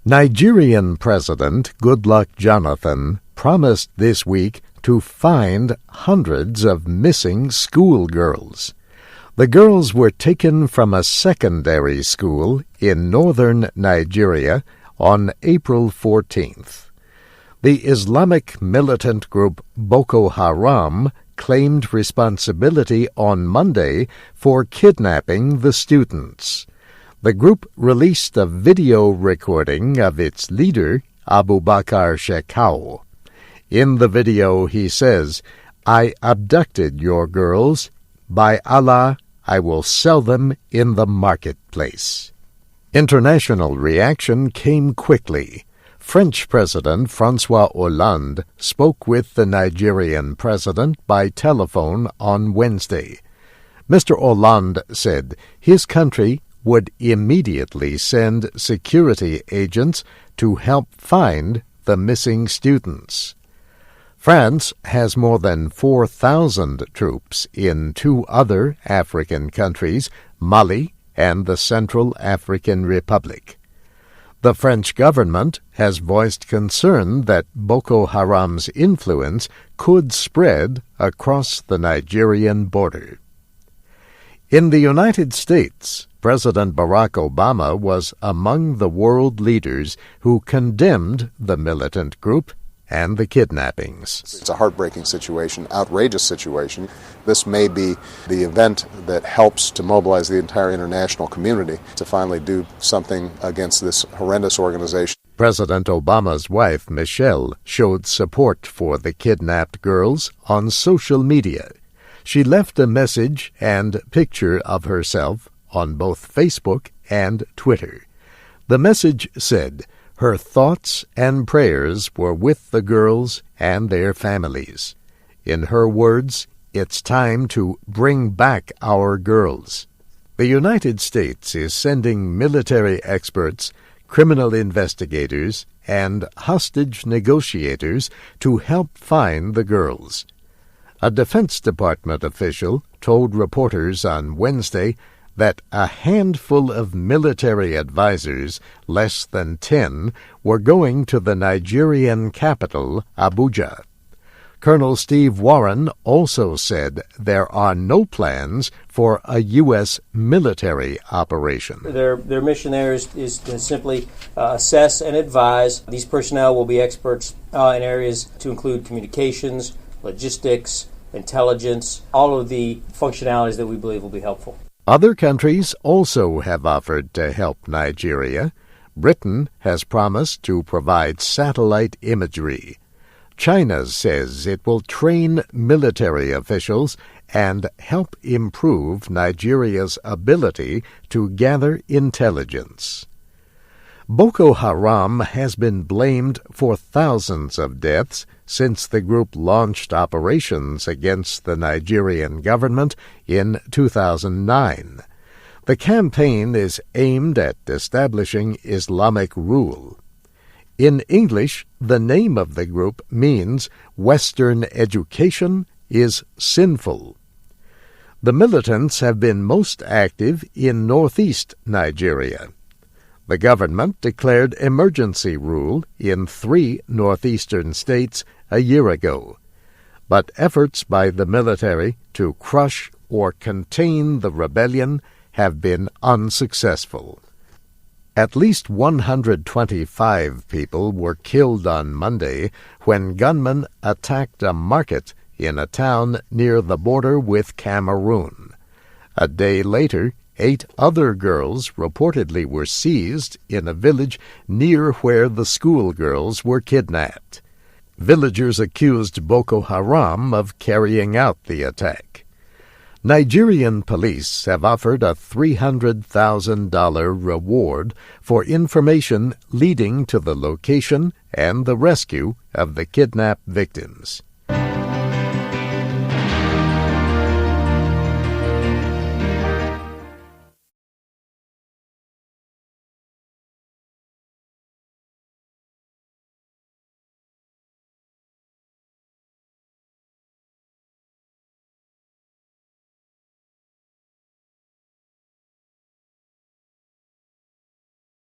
Nigerian President Goodluck Jonathan promised this week to find hundreds of missing schoolgirls. The girls were taken from a secondary school in northern Nigeria on April 14th. The Islamic militant group Boko Haram claimed responsibility on Monday for kidnapping the students. The group released a video recording of its leader, Abubakar Shekau. In the video, he says, "I abducted your girls. By Allah, I will sell them in the marketplace." International reaction came quickly. French President François Hollande spoke with the Nigerian president by telephone on Wednesday. Mr. Hollande said his country would immediately send security agents to help find the missing students. France has more than 4,000 troops in two other African countries, Mali and the Central African Republic. The French government has voiced concern that Boko Haram's influence could spread across the Nigerian border. In the United States, President Barack Obama was among the world leaders who condemned the militant group and the kidnappings. It's a heartbreaking situation, outrageous situation. This may be the event that helps to mobilize the entire international community to finally do something against this horrendous organization. President Obama's wife, Michelle, showed support for the kidnapped girls on social media. She left a message and picture of herself on both Facebook and Twitter. The message said, her thoughts and prayers were with the girls and their families. In her words, it's time to bring back our girls. The United States is sending military experts, criminal investigators, and hostage negotiators to help find the girls. A Defense Department official told reporters on Wednesday that a handful of military advisors, less than 10, were going to the Nigerian capital, Abuja. Colonel Steve Warren also said there are no plans for a U.S. military operation. Their mission there is to simply assess and advise. These personnel will be experts in areas to include communications, logistics, intelligence, all of the functionalities that we believe will be helpful. Other countries also have offered to help Nigeria. Britain has promised to provide satellite imagery. China says it will train military officials and help improve Nigeria's ability to gather intelligence. Boko Haram has been blamed for thousands of deaths since the group launched operations against the Nigerian government in 2009. The campaign is aimed at establishing Islamic rule. In English, the name of the group means Western education is sinful. The militants have been most active in northeast Nigeria. The government declared emergency rule in 3 northeastern states a year ago, but efforts by the military to crush or contain the rebellion have been unsuccessful. At least 125 people were killed on Monday when gunmen attacked a market in a town near the border with Cameroon. A day later, 8 other girls reportedly were seized in a village near where the schoolgirls were kidnapped. Villagers accused Boko Haram of carrying out the attack. Nigerian police have offered a $300,000 reward for information leading to the location and the rescue of the kidnapped victims.